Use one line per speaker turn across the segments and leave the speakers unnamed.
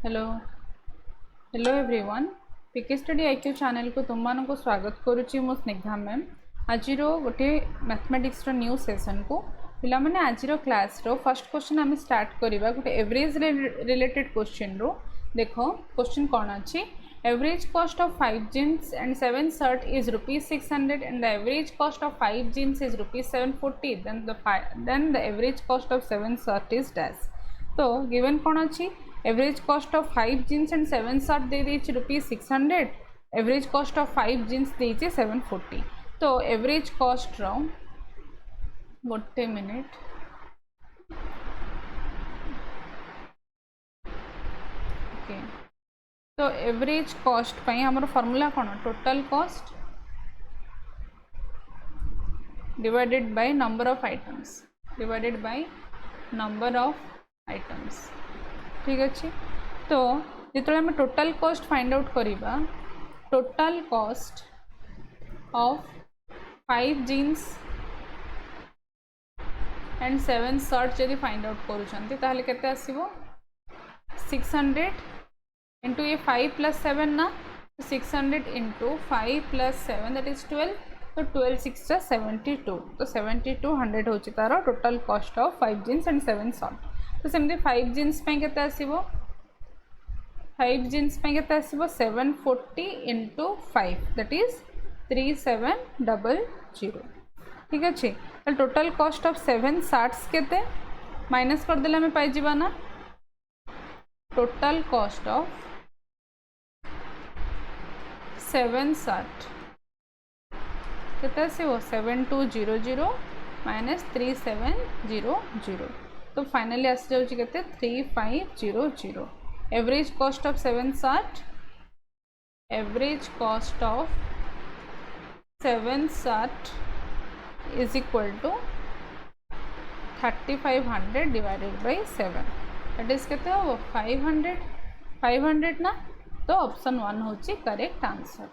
Hello hello everyone पीके study IQ channel को तुम मान को स्वागत करुच्ची मो स्निग्धा मैम आज गोटे मैथमेटिक्स न्यू सेशन को पिला माने आज क्लास फर्स्ट क्वेश्चन आम स्टार्ट करवा गोटे एवरेज रिलेटेड क्वेश्चन रो देखो क्वेश्चन कौन अच्छी average cost of 5 jeans and 7 shirt is ₹600 and the average cost of 5 jeans is ₹740 then the average cost of 7 shirt is dash. तो गिवन कौन अच्छी average cost of 5 jeans and 7 shirt दे ₹600 average cost of 5 jeans दे 740। तो average cost रो गोटे minute okay तो average cost पाई हमर फार्मूला कौन total cost divided by number of items divided by number of items ठीक अच्छे। तो जो आम टोटल कॉस्ट फाइंड आउट करवा total cost of 5 jeans and 7 shirt जदि फाइंड आउट करुँचे केते आसीबो 600 इंटू ये 5 + 7 ना 600 इंटू 5 + 7 दैट इज 12 तो 12 6 72 तो 7200 होची तार total cost of 5 jeans and 7 shirt. तो सेमती 5 जीन्स केते आसीबो 5 जीन्स केते आसीबो 740 इंटू 5 दैट इज 3700 ठीक अच्छे। तो टोटल कॉस्ट ऑफ 7 शर्ट्स केते माइनस कर देला हमें पाई जीवा ना टोटल कॉस्ट ऑफ 7 शर्ट केते आसीबो 7200 माइनस 3700 तो फाइनली आसी जाउची केते 3500। Average cost of 7 shirt average cost of 7 shirt is equal to 3500 divided by 7 that is केते हो 500 ना। तो ऑप्शन 1 होची करेक्ट आंसर।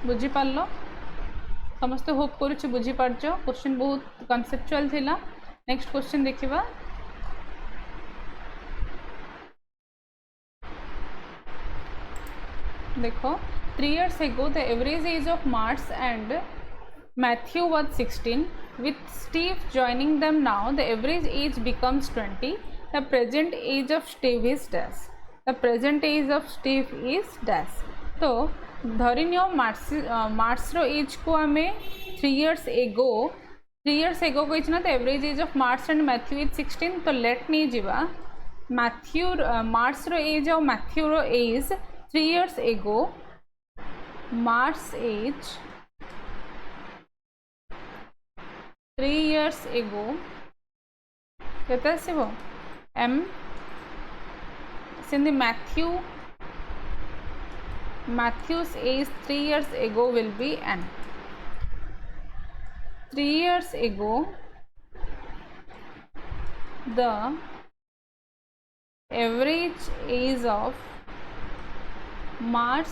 बुझी पारलो समस्त होप करुच्ची बुझी पारछ क्वेश्चन बहुत कॉन्सेप्चुअल थिला। नेक्स्ट क्वेश्चन देखिबा देखो 3 years ago the average age of Marx and Matthew was 16 with Steve joining them now the average age becomes 20 the present age of Steve is dash the present age of Steve is dash। तो धरी neo marks रो as को आम 3 years ago कही ना तो average age of Marks and Matthew is 16 तो let नहीं जीवा मैथ्यू मार्क्स रो एज और मैथ्यू रो age 3 years ago Marks age 3 years ago केते आसीबो एम सिंधी Matthew's age 3 years ago will be n। 3 years ago the average age of Marx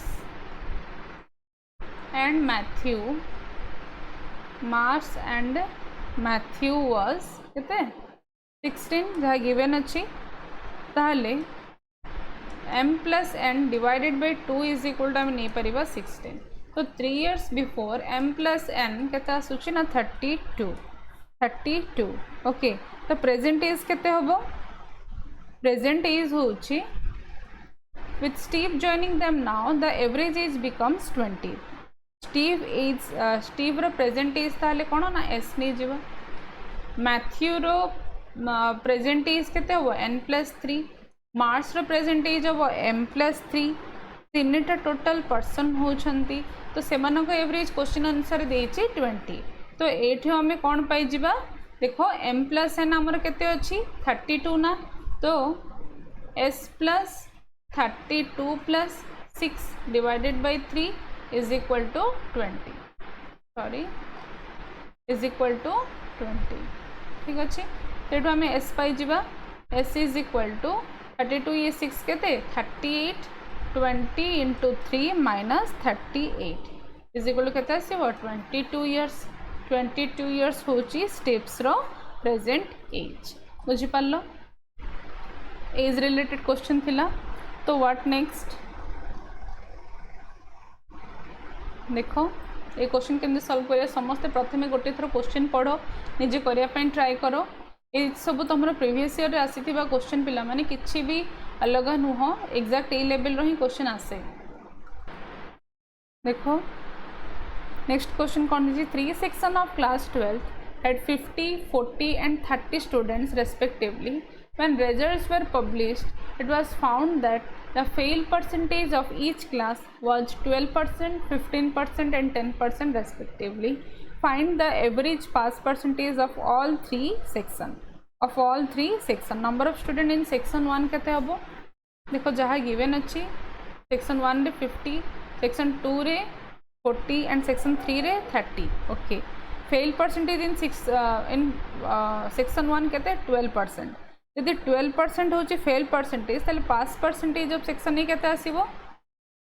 and Matthew was केते 16 जहाँ गिवन अच्छी ताहले m + n divided by 2 is equal to आम नहीं पारिबा 16। तो 3 years बिफोर m + n केते आसुची ना 32 ओके। तो प्रेजेंट एज केते होबो प्रेजेंट एज होची with Steve joining them now the average age becomes 20। Steve row present as ताले कोन ना s नहीं जीवा मैथ्यू रो प्रेजेंट एज केते होबो n + 3 मार्क्स रो प्रेजेंट एज हम m + 3 तीनटा टोटल पर्सन होछंती तो सेमानक एवरेज क्वेश्चन अनुसार देछि 20। तो एठी हमें कोन पाई जिबा देखो m + n हमर केते अछि 32 ना तो s + 32 + 6 divided by 3 is equal to 20 sorry is equal to 20 ठीक अछि। तेटु हमें s पाई जिबा s इज इक्वल टू 32 ये 6 केते 38 20 into 3 minus 38 is equal to केते आसीबो 22 इयर्स होची स्टेप्स रो प्रेजेंट एज बुझी पारलो। एज रिलेटेड क्वेश्चन थिला। तो व्हाट नेक्स्ट देखो ये क्वेश्चन केमती सॉल्व करिया समस्ते प्रथमे गोटे थर क्वेश्चन पढ़ निजे करने ट्राए करो। ये सब तुम प्रीवियस ईयर आसीथिबा क्वेश्चन पिला माने किछि भी अलग नुह एग्जैक्ट ए लेवल रो ही क्वेश्चन आसे। देखो नेक्स्ट क्वेश्चन कौन दीजिए 3 section of class 12 had 50, 40 and 30 students respectively. When results were published, it was found that the fail percentage of each class was 12%, 15% and 10% respectively. Find the average pass percentage of all three section. Number of students in section 1 केते हबो देखो जहाँ given अच्छी section 1 रे 50, section 2 रे 40 and section 3 रे 30. okay. Fail percentage in section 1 केते 12%। यदि 12% होची फेल परसेंटेज ताले पास परसेंटेज ऑफ सेक्शन ए केते आसीबो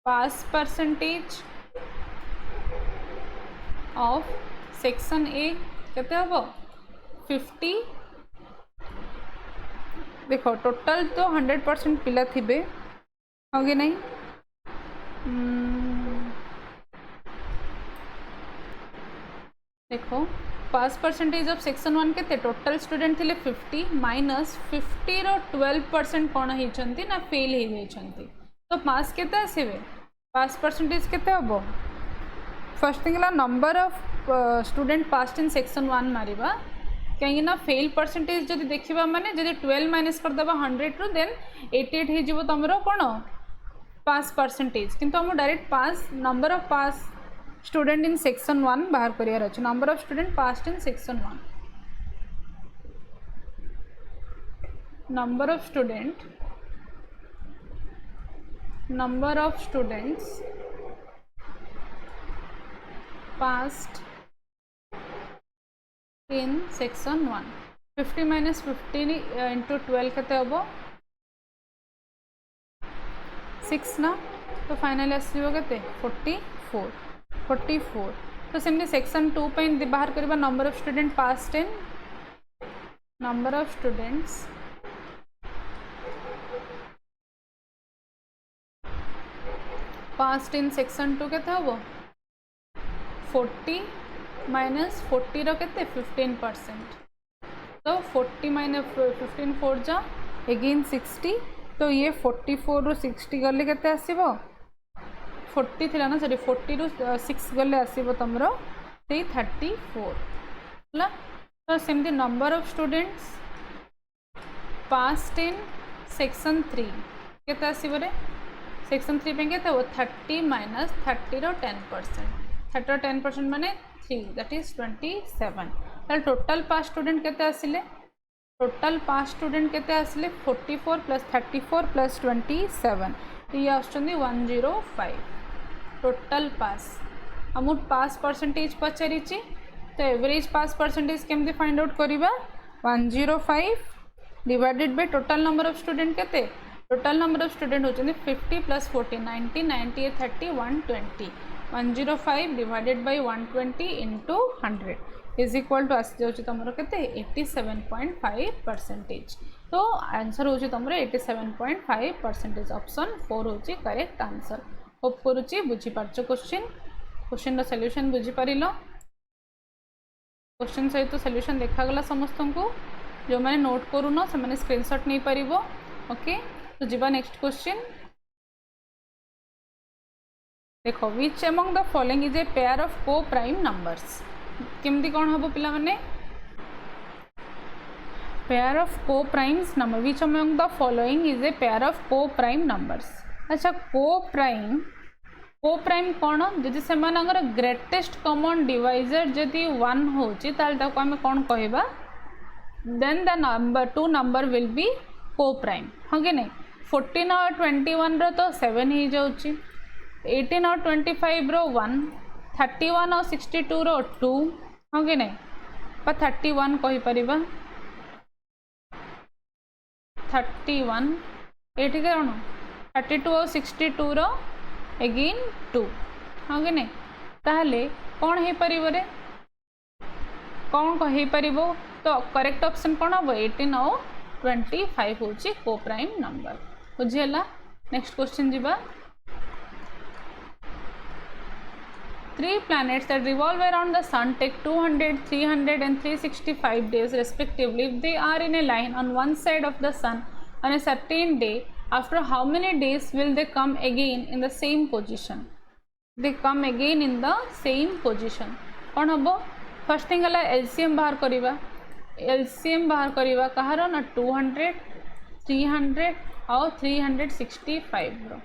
पास परसेंटेज ऑफ सेक्शन ए केते हबो 50। देखो टोटल तो 100% पिला थिबे होगे नहीं देखो पास परसेंटेज ऑफ सेक्शन 1 के टोटल स्टूडेंट थिले 50 माइनस 50 रो 12% कौन होइछंती ना फेल हो जाइछंती। तो पास केते आसीबे पास परसेंटेज केते हबो फर्स्ट थिंग ला number of student pass in section 1 मारिबा कहीं ना फेल परसेंटेज जदि देखिबा माने जदि 12 माइनस कर देबा 100 रो देन 88 हे जिवो तमरो कोन पास परसेंटेज किंतु हम direct pass number of pass student in section 1 बाहर करियर अछि। Number of student passed in section 1 number of students passed in section 1 50 minus 50 into 12 केते हबो 6 ना तो फाइनली आसीबो केते 44। तो सेमनी सेक्शन 2 पे बाहर करबा number of student passed in number of students past in section 2 केते हबो 40 माइनस 40 रो केते 15%। तो 40 माइनस 15 4 जा अगेन 60। तो ये 44 रो 60 गले केते आसीबो 40 थिला ना सॉरी 40 रो 6 गले आसीबो तमरो 34 हला। तो सेमती number of students past in section 3 केते आसीबो रे सेक्शन 3 पे केते हो 30 माइनस 30 रो 10%। 30 रो 10% माने 3 दैट इज 27। ताल टोटल पास स्टूडेंट केते आसिले टोटल पास स्टूडेंट केते आसिले 44 प्लस 34 प्लस 27 तो ये आछंदी 105 टोटल पास। हम पास परसेंटेज पचारि तो एवरेज पास परसेंटेज केमती फाइंड आउट करिबा 105 divided by total number of student केते टोटल नंबर ऑफ स्टूडेंट होचंदी 50 plus 40 90 98 30 120 105 divided by 120 into 100 is equal to आस जाउची तमरो केते 87.5%। तो आंसर होची तमरो 87.5%। ऑप्शन 4 होची करेक्ट आंसर। होप करूची बुझी पारछो क्वेश्चन रो सॉल्यूशन बुझी पारिलो। क्वेश्चन सहित सॉल्यूशन देखा गला समस्त को जो मैंने नोट करूनो से मैंने स्क्रीनशॉट नहीं पारिबो ओके। तो जीवा नेक्स्ट क्वेश्चन देखो which among the following is a pair of को प्राइम नंबर्स केमती कौन हम पिला माने पेयर ऑफ को primes number which among the following is a pair of को प्राइम नंबर्स। अच्छा को प्राइम कौन जदि से ग्रेटेस्ट कॉमन डिवाइजर जदि 1 होची ताल ताको आमे कौन कहबा then the number 2 number will be coprime हाँ कि नहीं। 14 और 21 रो तो 7 ही जाउची 18 और 25 रो 1 31 और 62 रो 2 हाँ कि नहीं पर 31 कहि परिबा 31 एठी कौन 32 और 62 रो अगेन 2 हाँ कि नहीं ताहले कौन हो परिबो रे कौन कहि परिबो। तो करेक्ट ऑप्शन कौन हम 18 और 25 होची को प्राइम नंबर बुझीला। नेक्स्ट क्वेश्चन जीवा 3 planets that revolve around the sun take 200, 300 and 365 days respectively. If they are in a line on one side of the sun on a certain day, after how many days will they come again in the same position? They come again in the same position. कौन हम first thing है LCM बाहर करिवा। LCM बाहर करिवा कहार ना 200, 300 और 365 रो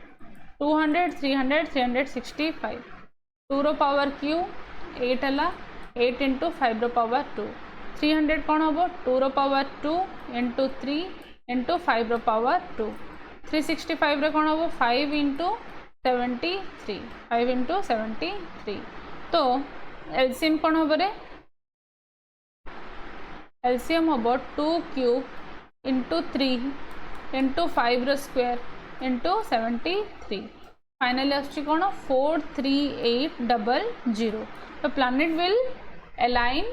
200, 300, 365 2 रो power Q 8 है 8 into 5 रो power 2 300 कौन हम 2 रो पावर 2 इंटू 3 इंटू 5 रो पावर 2 365 रे कौन हम 5 इंटू 73 5 इंटू 73 तो एलसीएम कौन हम रे एलसीएम हम 2 क्यूब इंटू 3 इंटू 5 रो स्क्वायर इंटू 73 फाइनली आसुची कौन 43800 तो planet will align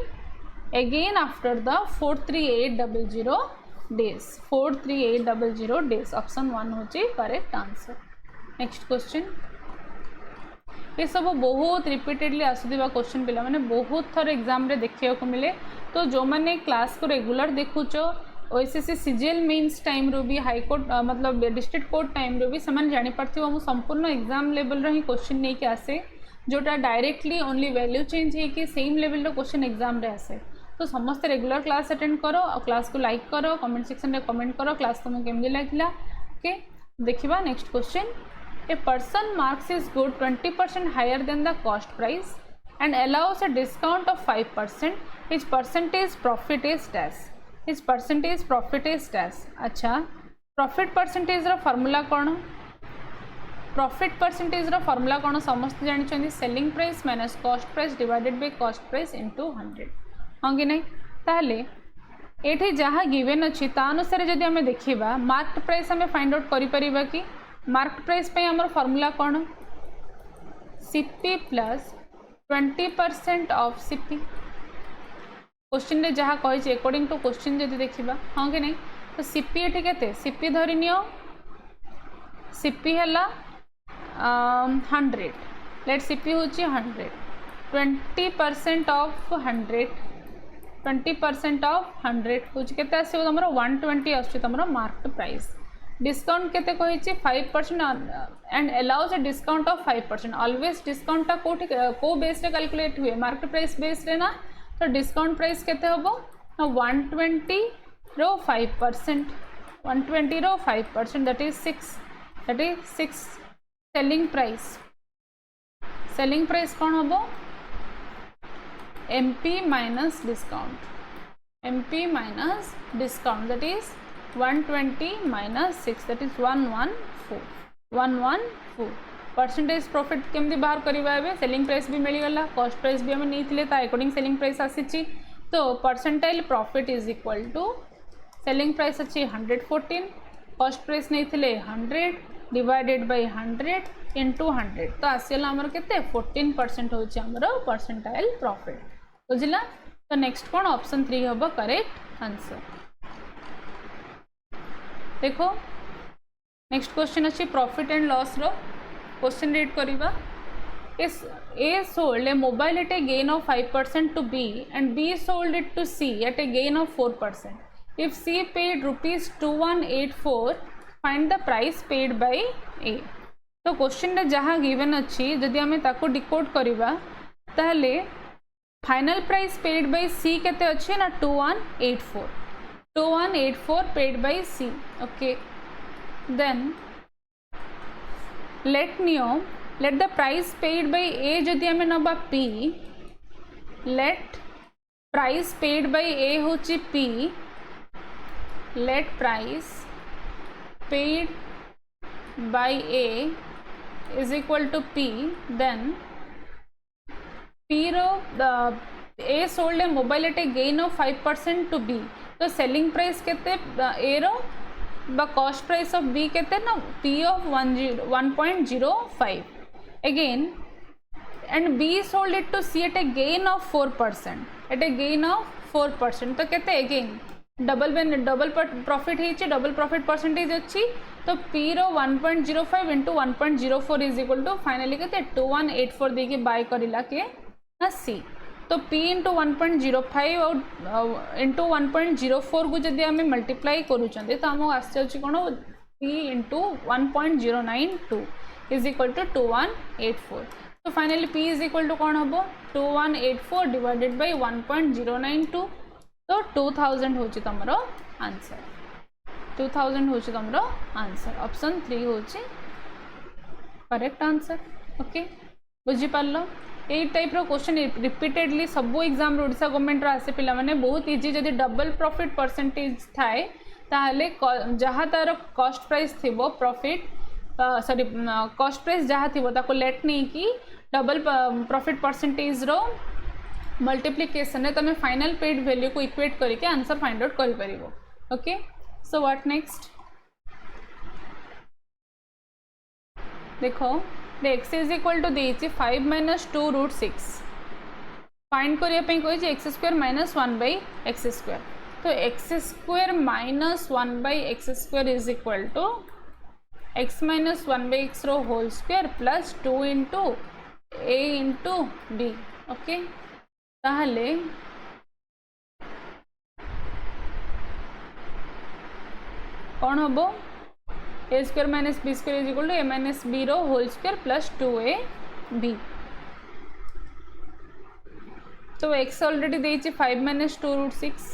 again after the 43800 days 43800 days option 1 होची करेक्ट आंसर। नेक्स्ट क्वेश्चन ये सब बहुत रिपीटेडली आसुवा क्वेश्चन पिला माने बहुत थर एग्जाम रे देखिया को मिले तो जो मैंने क्लास को रेगुलर देखुच ओएसएससी सीजीएल मेंस टाइम रो भी हाईकोर्ट मतलब डिस्ट्रिक्ट कोर्ट टाइम रो भी समान जानी पड़ती मु संपूर्ण एग्जाम लेवल रो ही क्वेश्चन नहीं के आसे जोटा डायरेक्टली ओनली वैल्यू चेंज है कि सेम लेवल रो क्वेश्चन एग्जाम रे आसे तो समस्त रेगुलर क्लास अटेंड करो और क्लास को लाइक करो कमेंट सेक्शन रे कमेंट करो क्लास तुमको केमदी लागला। ओके देखिबा next question a person marks his good 20% higher than the cost price and allows a discount of 5%, his percentage profit is dash. His percentage profit is dash. अच्छा profit percentage रो formula कौन profit percentage रो formula कौन समस्त जानी selling price minus cost price divided by cost price into 100 हाँ कि नहीं ताहले एठी जहाँ गिवन अच्छी अनुसार जदि आम देखा मार्क्ड प्राइस आम फाइंड आउट करिपरिबा कि मार्क्ड प्राइस पे आमर फार्मूला कौन CP plus 20% of CP question रे जहाँ कही अकॉर्डिंग टू क्वेश्चन जदि देखा हाँ कि नहीं तो सीपी एठी केते सीपी धरि नियो सीपी हला 100 लेट सीपी होची 100 20% ऑफ 100 20% ऑफ 100 होची केते आसीबो तमरो 120 आछी तमरो मार्क्ड प्राइस डिस्काउंट केते कहिछि 5% and allows a discount of 5% always discount टा कोठी को बेस रे कैलकुलेट हुए मार्केट प्राइस बेस रे ना तो डिस्काउंट प्राइस केते होबो 120 रो 5% 120 रो 5% दैट इज 6 सेलिंग प्राइस कौन होबो MP minus discount that is 120 minus 6 that is 114 percentage profit केमती बाहर करवा ए सेलिंग प्राइस भी मिलगला कॉस्ट प्राइस भी आम नहीं अकॉर्डिंग सेलिंग प्राइस आसी तो percentile profit is equal to selling price अच्छी 114 कॉस्ट प्राइस नहीं 100 डिवाइडेड बाय 100 इंटू 100 तो आसीगला आमर केते 14% होची आमर परसेंटाइल प्रॉफिट बुझला। तो नेक्स्ट कौन ऑप्शन 3 हम करेक्ट आंसर। देखो नेक्स्ट क्वेश्चन अच्छी प्रॉफिट एंड लॉस रो क्वेश्चन रीड करिबा A sold a mobile at a gain of 5% to B and B sold it to C at a gain of 4%. If C paid rupees 2184 find the price paid by A। तो question रे जहाँ given अच्छी जदि आम ताको decode करिबा ताहले final price paid by C केते अच्छे ना 2184 paid by C. Okay then let the price paid by A जदि आम नबा P let price paid by A होची P let price paid by A is equal to P then P रो A sold a mobile at a gain of 5% to B तो selling price केते A रो बा cost price of B केते ना P of 1.05 again and B sold it to C at a gain of 4% तो केते again double profit है, double profit percentage अच्छी, तो पी रो 1.05 into 1.04 is equal to finally के 2184 देखिए बाय करला के ना सी। तो p इंटू 1.05 और इंटू 1.04 को जब आम मल्टीप्लाई करूँ तो आमको आस कौन p into 1.092 is equal to 2184। तो finally p is equal to कौन हम 2184 डिवाइडेड बाय 1.092, तो 2000 हूँ तुम आंसर, 2000 हूँ तुम आंसर। ऑप्शन 3 हूँ करेक्ट आंसर। ओके बुझीपार यही टाइप रो क्वेश्चन रिपीटेडली सबू एग्जाम ओडिशा गवर्नमेंट आसे पिला माने बहुत इजी। जदि डबल प्रॉफिट परसेंटेज थाए ताहले जहाँ तार कॉस्ट प्राइस थी प्रॉफिट सॉरी कॉस्ट प्राइस जहाँ थी ताको लेट नहीं कि डबल प्रॉफिट परसेंटेज रो मल्टीप्लिकेशन है तुम फाइनल पेड वैल्यू को इक्वेट करके आंसर फाइंड आउट कर परिबो। ओके सो व्हाट नेक्स्ट देखो x इज इक्वल टू देछि 5 माइनस 2 रूट 6 फाइंड करने कही x square minus 1 by x square. तो x square minus 1 by x square is equal to x minus 1 by x रो whole square plus 2 into A into B. Okay ताहले कौन हम ए square minus B square is equal to A minus B रो whole square plus 2a B. तो x already देछि 5 minus 2 root 6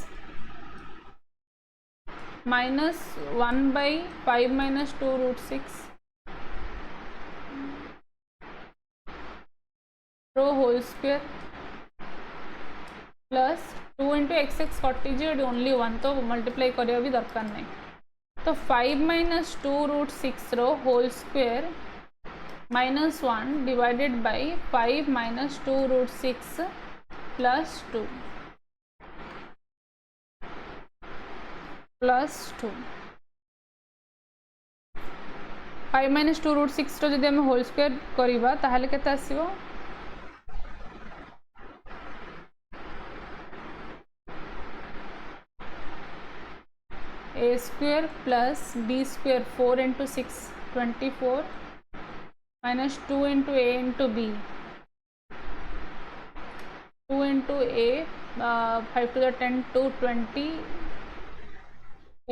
minus 1 by 5 minus 2 root 6 रो whole square plus 2 into x x कटी जी only 1 तो मल्टीप्लाई करने भी दरकार नहीं। तो 5 माइनस 2 रूट 6 रो whole square minus 1 divided by 5 minus 2 root 6 plus 2 5 minus 2 root 6 रो जदि आम होल स्क्वायर करवा ताहले केते आसीबो a square plus b square 4 into 6 24 minus 2 into a into b 2 into a 5 to the 10 to 20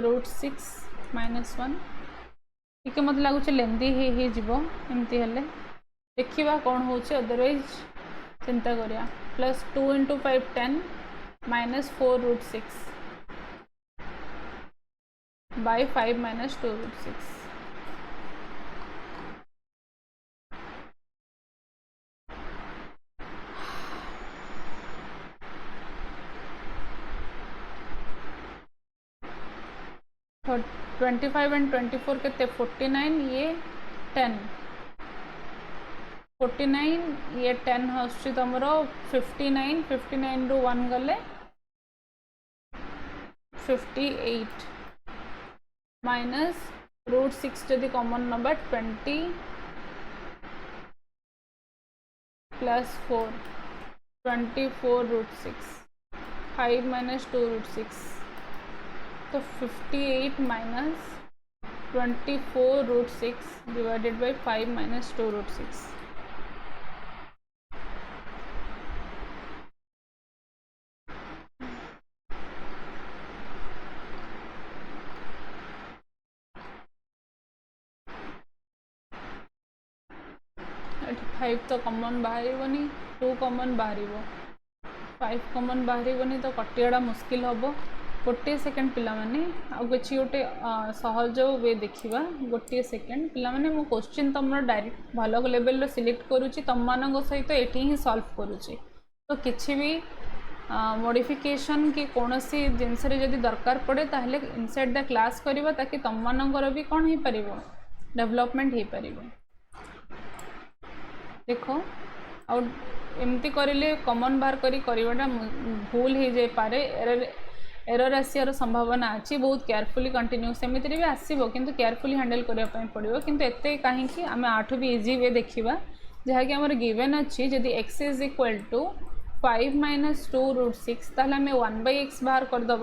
root 6 minus 1 ठीक है। मत लगुच लेंदी ही जीवो एमती हेले देखिबा कौन होचे अदरवाइज चिंता करिया। Plus 2 into 5 10 minus 4 root 6 by 5 minus 2 root 6। तो 25 एंड 24 के 49 ये 10 49 ये 10 हस्ती तुम 59 59 रू 1 गले 58 माइनस रूट 6 जदि common number 20 plus 4 24 root 6 5 minus 2 root 6 तो 58 minus 24 root 6 divided by 5 minus 2 root 6। Five तो कॉमन बाहर 2 कॉमन बाहर 5 कॉमन बाहर तो कटियाटा मुस्किल हम। गोटे सेकेंड पिला माने आउ किसी गोटे सहज वे देखा गोटे सेकेंड पिला माने मो क्वेश्चन तुम डायरेक्ट भल लेवल सिलेक्ट करुच्ची तुम मान सहित ये ही सॉल्व करुच्ची। तो किसी भी मॉडिफिकेशन कि कौन सी जिनस जदि दरकार पड़े ताहले इनसाइड द क्लास करवा ताकि तुम मानकर भी कौन हो पार डेवलपमेंट हो पार। देखो और एमती करें कॉमन बाहर करवाटा भूल हो जाए पारे एरर आसार संभावना अच्छी। बहुत केयरफुली कंटिन्यूस एमती भी आसो किंतु केयरफुली हैंडल करने पड़ो किंतु एते कहीं आम आठ भी इजी वे देखा जहाँकि आम गिवेन अच्छी जदि x is equal to 5 minus 2 root 6 ताहले आम 1 बाई एक्स बाहर करदे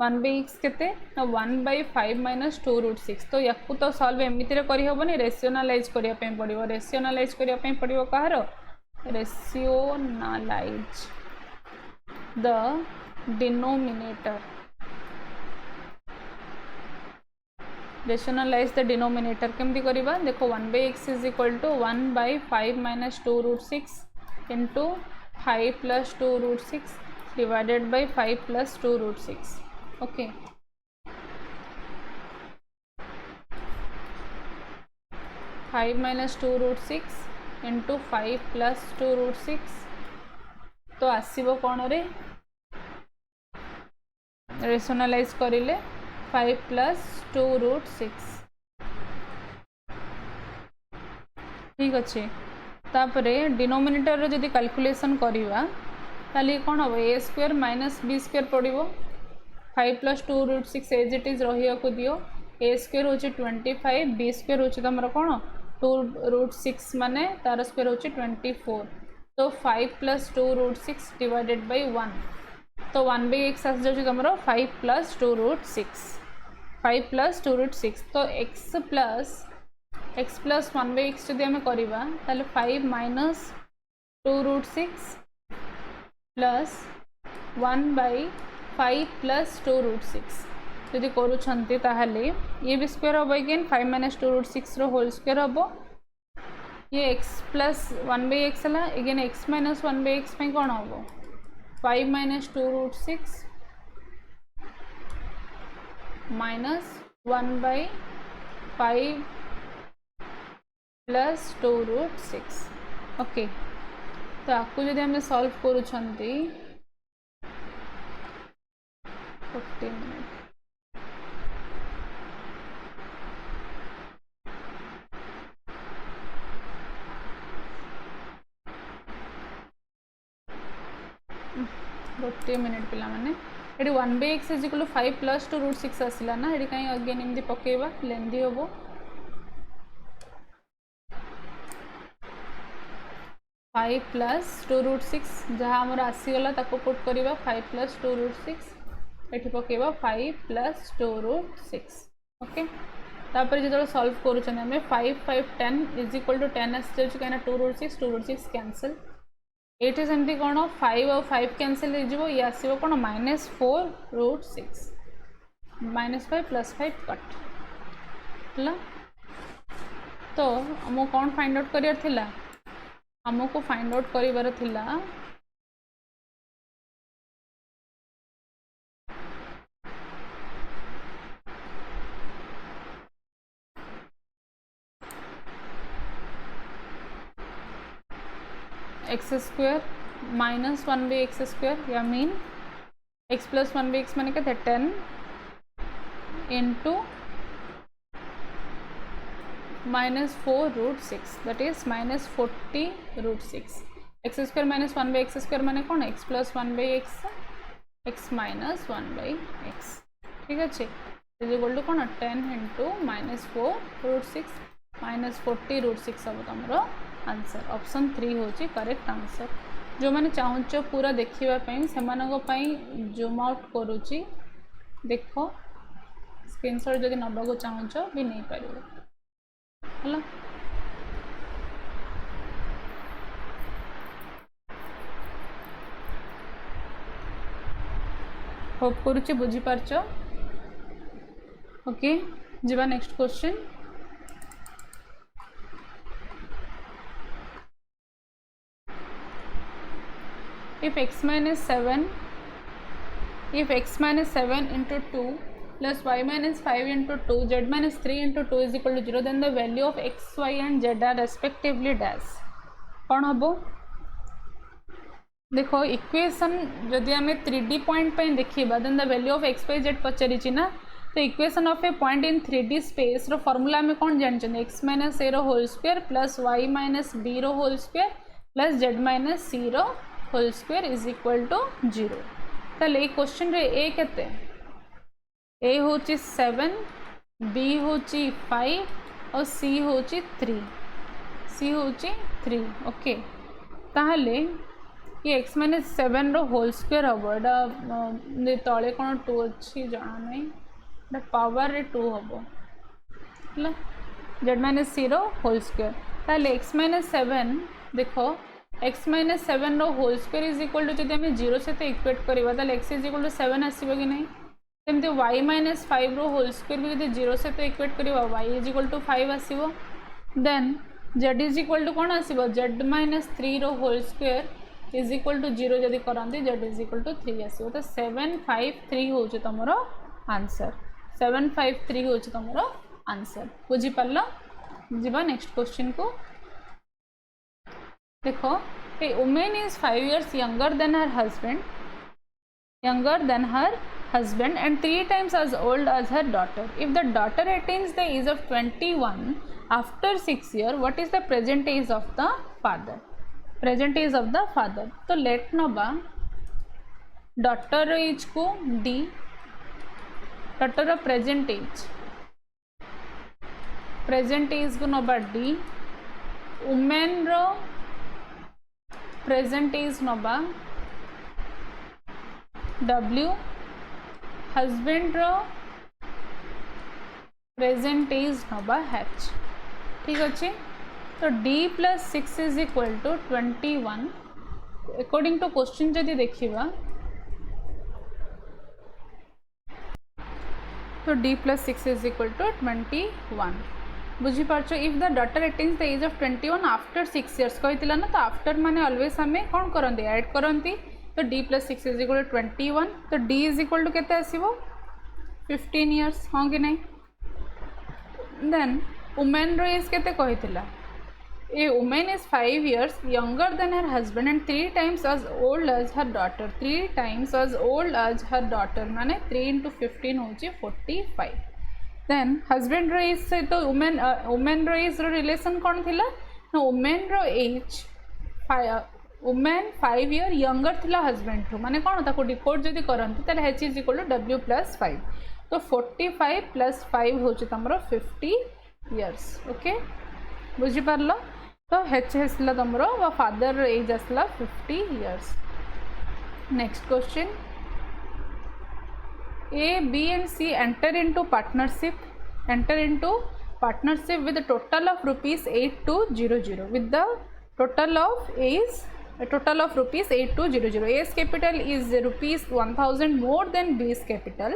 1/x केते 1/5 माइनस 2 रूट 6 तो याकू तो सॉल्व एमिति करहबनी रेशनलाइज करने पड़ो रेशनलाइज करने पड़ो कहार rationalise the denominator rationalise the denominator केमती करवा देखो 1/x is equal to 1/5 minus 2 root 6 into 5 plus 2 root 6 divided by 5 plus 2 root 6 okay 5 minus 2 root 6 into 5 plus 2 root 6 तो आसीबो कौन रे रेशनलाइज करिले 5 प्लस 2 रूट 6 ठीक अच्छे तापरे डिनोमिनेटर रो जदि कैलकुलेशन करिवा ताली कौन हम ए स्क्वायर माइनस बी स्क्वायर पड़ो 5 plus 2 root 6 as it is रहा को दियो ए स्क्वायर हूँ 25 बी स्क्वायर हूँ तुम कौन 2 रूट 6 माने तार स्क्वायर हूँ 24 तो 5 प्लस 2 रूट 6 डिवाइडेड बाय 1 तो 1/x आस जाऊँ तुम 5 प्लस 2 रूट 6 5 प्लस 2 रूट 6 तो x प्लस 1/x जदि आम करवा ताले 5 minus 2 root 6 plus 1/5 plus 2 root 6 जदि करूँगी ताहले ये भी स्क्वायर हम अगेन 5 माइनस 2 रूट 6 रो होल स्क्वायर हम ये x प्लस 1/x है अगेन x माइनस 1/x में कौन हम 5 minus 2 root 6 minus 1/5 plus 2 root 6 okay तो आपको जब हमें सॉल्व करूँगी 40 मिनट गोटे मिनिट पिला माने ये 1/x is equal to 5 plus 2 root 6 आसला ना ये कहीं अगेन एमती पकेबा लेंदी हम 5 प्लस 2 रूट 6 जहाँ आमर आसीगला ताको पुट करवा 5 प्लस 2 रूट 6 ये पकेबा 5 प्लस 2 रूट 6 ओके तापर जो सॉल्व करें 5 5 10 इज इक्वल टू 10 आस जाऊँ कहीं 2 रूट 6 कैंसल ये सेमती कौन 5 और 5 कैंसल हो ये आसो कौन -4 रूट 6 -5 प्लस 5 कट है तो आमको कौन फाइंड आउट करार थिला आमको फाइंड आउट करार थिला x square minus 1/x square या मीन x प्लस 1/x मैंने कहते 10 into -4 root 6 that is -40 root 6 x square minus 1/x square मैंने कौन x plus 1/x x minus 1/x ठीक अच्छे इज इक्वल टू कौन 10 इंटू -4 रूट 6 -40 रूट 6 हम तुम आंसर ऑप्शन 3 हूँ करेक्ट आंसर जो मैंने चाहूँ पूरा देखापी से जूम आउट करुच्ची देख स्क्रीनशॉट जब नबाक चाहूँ भी नहीं पार है होप करुच्ची बुझीपारच ओके जीवा next question if x minus 7 into 2 plus y minus 5 into 2 z minus 3 into 2 is equal to 0 then the value of x y and z are respectively dash कौन हम देखो इक्वेशन जदि आम 3D पॉइंट देखा then the value of x y z पचारि ना तो equation of a point in 3D space रो फॉर्मूला आम कौन जानते एक्स माइनस ए रो whole square plus y minus B रो whole square plus z minus सी रो whole square is equal to 0 ताले ये क्वेश्चन रे ए केते ए होची 7 बी होची 5 और सी होची 3 ओके ताहले कि x माइनस 7 रो होल स्क्वायर हम एटा तले कौन 2 अच्छी जाना नहीं पावर रे 2 हम है जेड माइनस सी रो होल स्क्वायर ताले x माइनस 7 देखो x माइनस 7 रो whole square is equal to जब जीरो से इक्वेट करवा ताले x इज इक्वल टू 7 आसो कि नहीं सेमती y माइनस 5 रो होल स्क्वायर भी जो जीरो से इक्वेट करवा y इज इक्वल टू 5 आसो then z is equal to कौन आसो z माइनस 3 रो whole square is equal to zero जदि करते z इज इक्वल टू 3 आसो तो 753 हूँ तुम आंसर 753 हूँ तुम आंसर बुझीपार जीवा नेक्स्ट क्वेश्चन को देखो ए women is 5 years younger than her husband and 3 times as old as her daughter. If the daughter attains the age of 21 after 6 years, what is the present age of the father? Present age of the father. तो let नबा daughter age को D, daughter of present age को नबा D, woman रो present age नबा W, husband रो present age नबा H ठीक अच्छे तो D plus 6 is equal to 21 according to question जदि देखिबा तो D plus 6 is equal to 21 बुझी पार्छ if the daughter attains the age of 21 after 6 years कही ना तो आफ्टर माने ऑलवेज आम कौन करते ऐड करती तो D plus 6 is equal to 21 तो D is equal to केते आसीबो 15 years हाँ कि नहीं देन वुमेन रो एज केते कही ए women is 5 years younger than her husband and 3 times as old as her daughter 3 times as old as her daughter माने 3 into 15 होची 45 देन हस्बैंड रो age से तो वुमेन रो एज रो रिलेशन कौन थिला ना वुमेन रो एज वुमेन 5 year यंगर थिला हस्बैंड ठू माने कौन ताको डिकोड जदि करंती ताले h is equal to w plus 5 तो 45 plus 5 होची तमरो 50 years ओके बुझी पारलो तो h हसला तमरो वा फादर एज असला 50 years next question A, B and C enter into partnership with a total of rupees 8200 with the total of rupees 8200. A's capital is rupees 1000 more than B's capital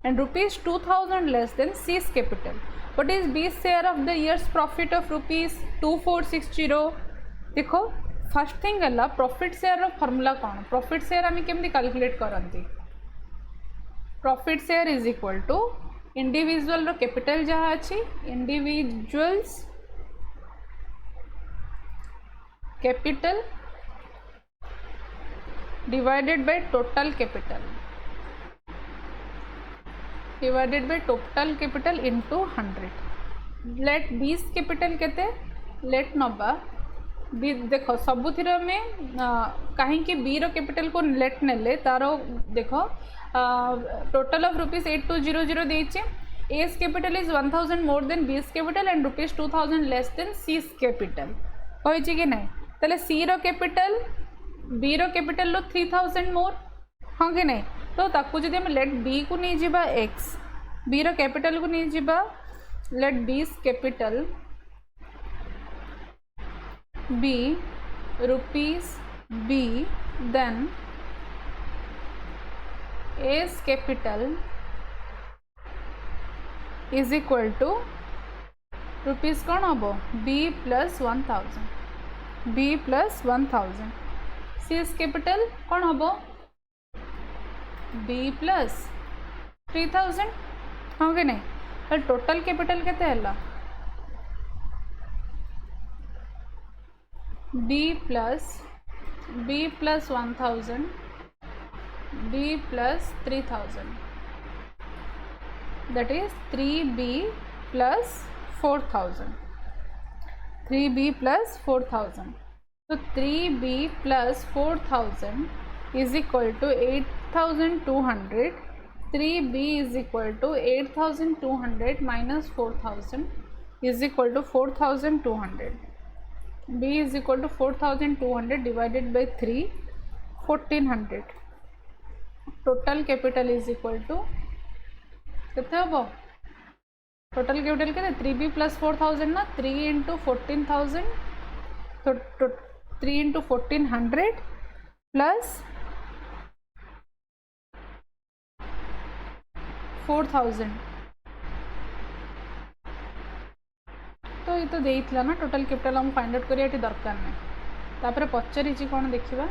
and rupees 2000 less than C's capital. What is B's share of the year's profit of rupees 2460? देखो first thing है profit share रो formula कौन profit share आम केमती calculate करती profit share is equal to individual रो capital जहाँ अच्छी individuals capital divided by total capital into 100 let B's capital केते लेट नबा बी देखो सबुथिर में कहीं बी रो कैपिटल को लेट नेले तारो देखो टोटल ऑफ रुपीज 8200 देचे A's capital is 1000 more than B's capital and rupees 2000 less than cis capital कही कि नहीं ताले सी रो कैपिटल बी रो कैपिटल लो 3000 मोर हाँ कि नहीं तो ताकू जदि हम लेट बी को नहीं जीवा एक्स बी रो कैपिटल को नहीं जीवा let B's capital be rupees b then A's capital is equal to rupees कौन हम B plus 1000 C's capital कौन हम B plus 3000 हाँ कि नहीं तो टोटल कैपिटल केते हला B plus 1000 B plus 3000 that is 3B plus 4000 3B plus 4000 so 3B plus 4000 is equal to 8200 3B is equal to 8200 minus 4000 is equal to 4200 B is equal to 4200 divided by 3 1400 total capital is equal to केते हम total capital के 3b plus 4000 ना 3 into 14,000 तो 3 into 1400 plus 4000 तो ये तो देइथिला ना total capital हम फाइंड आउट करिया दरकार ना तापर पचारि कौन देखिबा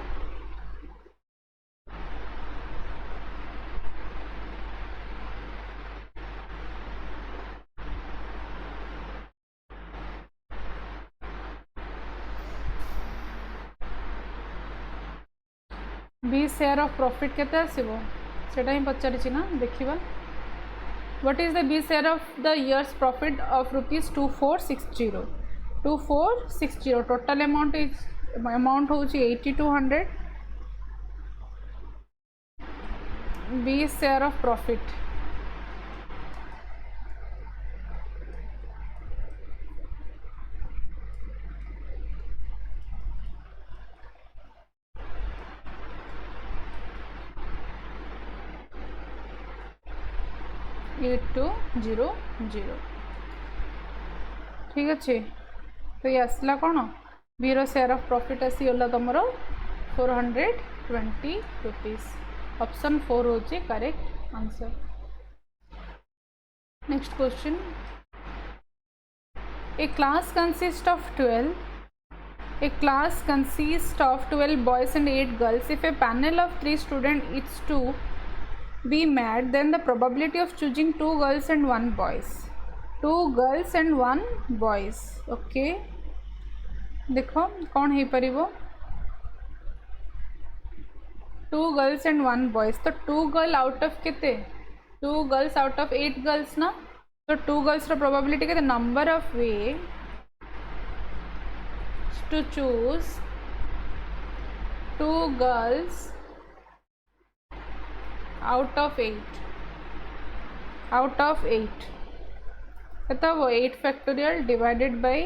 बी शेयर ऑफ प्रॉफिट केते आसीबो सेटा ही पचारि ना देखिबा what is the B share of the year's profit of rupees 2460 total amount होची 8200 B share of profit eight two zero zero ठीक अच्छे तो ये आसला कौन बीरो शेयर ऑफ प्रॉफिट आसीगला तुम 420 रुपीज ऑप्शन 4 होची correct answer next question A class consist of 12 boys and 8 girls. If a panel of 3 students each to be mad, then the probability of choosing 2 girls and 1 boys. 2 girls and 1 boys. Okay. देखो कौन है परिबो 2 girls and 1 boys तो 2 girl out of केते 2 girls out of 8 girls ना तो 2 girls रो probability केते number of way to choose 2 girls out of 8 कितना वो 8 factorial divided by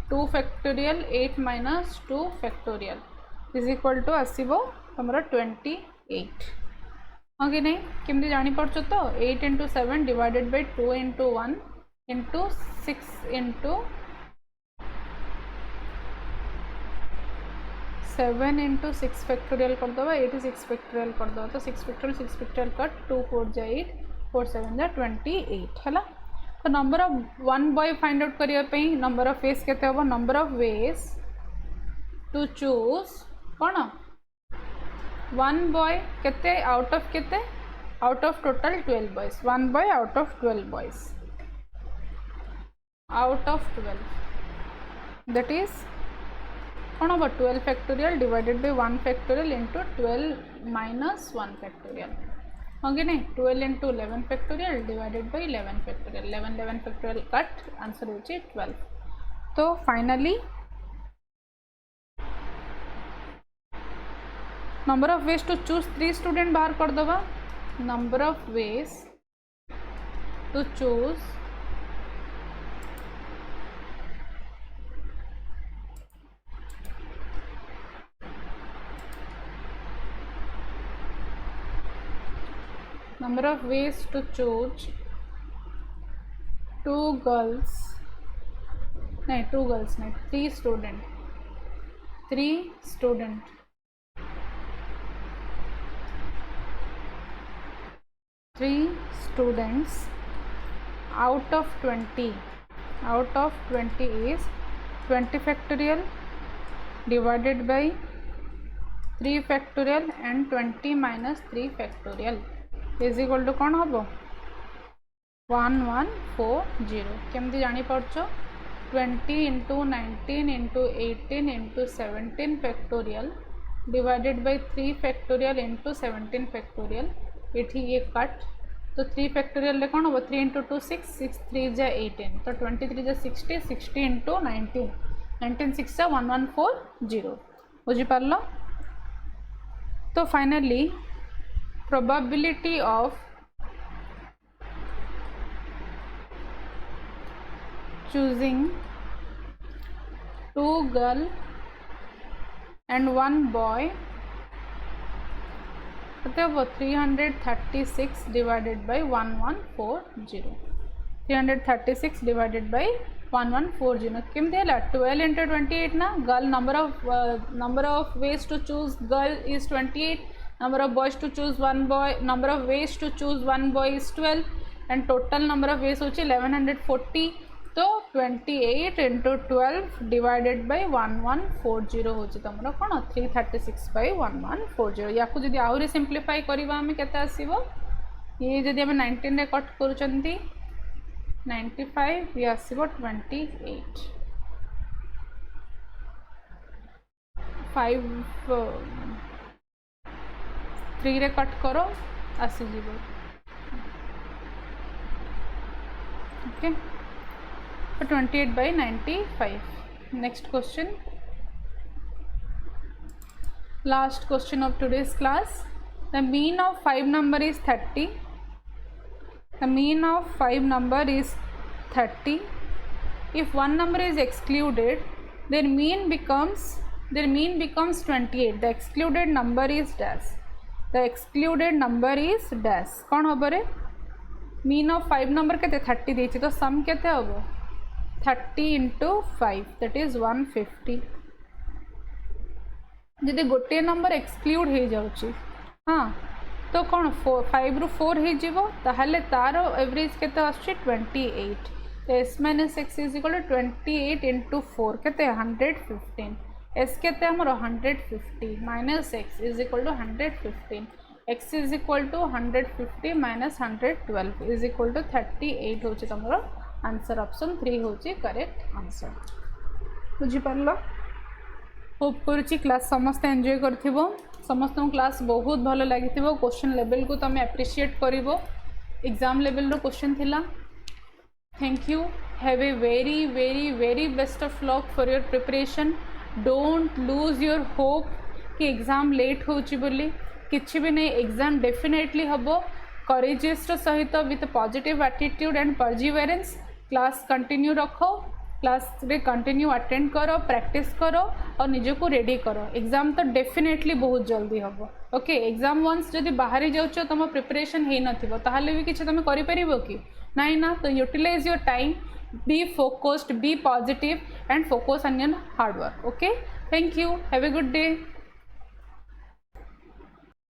2 factorial 8 minus 2 factorial is equal to आसीबो हमरो 28 हाँ कि नहीं केमती जानी पड़छ तो 8 into 7 divided by 2 into 1 into 6 into 7 into 6 factorial कर दो 86 factorial कर दो तो 6 factorial कट 2 4 जा 8 4 7 जा 28 है तो number of 1 boy find out करिया पे नंबर ऑफ वेज केते हो number of ways to choose कौन 1 बॉय केते out of total 12 boys 1 boy out of 12 boys out of 12 that is कौन हम 12 factorial divided by 1 factorial into 12 minus 1 factorial हाँ कि नहीं 12 into 11 factorial divided by 11 factorial 11 factorial cut answer हो 12 तो finally number of ways to choose 3 student बाहर कर दबा number of ways to choose number of ways to choose 2 girls नहीं 2 girls नहीं 3 students out of 20 is 20 factorial divided by 3 factorial and 20 minus 3 factorial is equal to कौन हम 1140 केमती जानी पड़छ 20 into 19 into 18 into 17 factorial divided by 3 factorial into 17 factorial इठी ये cut तो 3 factorial ले कौन हम 3 into 2 6 6 3 जा 18 तो 23 जा 60 60 into 19 19 6 जा 1140 बुझी पारलो तो finally probability of choosing 2 girl and 1 boy कते हम 336 डिवाइडेड बाय 1140 336 डिवाइडेड बाय 1140 केमती है 12 इंटू 28 ना girl number of ways to choose girl is 28 number of boys to choose one boy number of ways to choose one boy is 12 and total number of ways होची 1140 तो 28 into 12 divided by 1140 होची तमरो कोन 336 bye 1140 या को जदी आउरी simplify करबा हमें केते आसीबो ये जदी हम 19 रे कट करूचंती 95 ये आसीबो 28 5 3 रे कट करो आसी जीवो okay 28 by 95 next question last question of today's class the mean of 5 number is 30 the mean of 5 number is 30 if one number is excluded their mean becomes 28 the excluded number is dash the excluded number is dash कौन होबो रे mean of 5 number केते 30 देछि तो सम केते होबो 30 into 5 that is 150 जदि गोटे नंबर एक्सक्लूड हो जाउची हाँ तो कौन 5 रु 4 हो जीवो ताहले तार एवरेज केते आछी 28 तो s minus x is equal to 28 into 4 केते 115 s केते हमर 150 minus x is equal to 115 x is equal to 150 minus 112 is equal to 38 होची तमरो आंसर ऑप्शन 3 होची करेक्ट आंसर बुझी परलो होप करूची क्लास समस्त एंजॉय करथिबो समस्त क्लास बहुत भलो लागिथिबो क्वेश्चन लेवल को तमे एप्रिशिएट करिवो एग्जाम लेवल रो क्वेश्चन थिला thank you have a very very very best of luck for your preparation don't lose your hope कि एग्जाम लेट होची बोली किछि भी नहीं एग्जाम डेफिनेटली हबो करेजियस सहित with positive attitude and perseverance class continue रखो क्लास रे कंटिन्यू अटेंड करो प्रैक्टिस करो और निजको रेडी करो एग्जाम तो डेफिनेटली बहुत जल्दी हम ओके एग्जाम वंस जदि बाहरी जाउछो तुम प्रिपरेशन हे नथिबो ताहले भी किछि तुम करि परिबो कि नहीं ना तो utilize your time be focused be positive and focus on your hard work okay thank you have a good day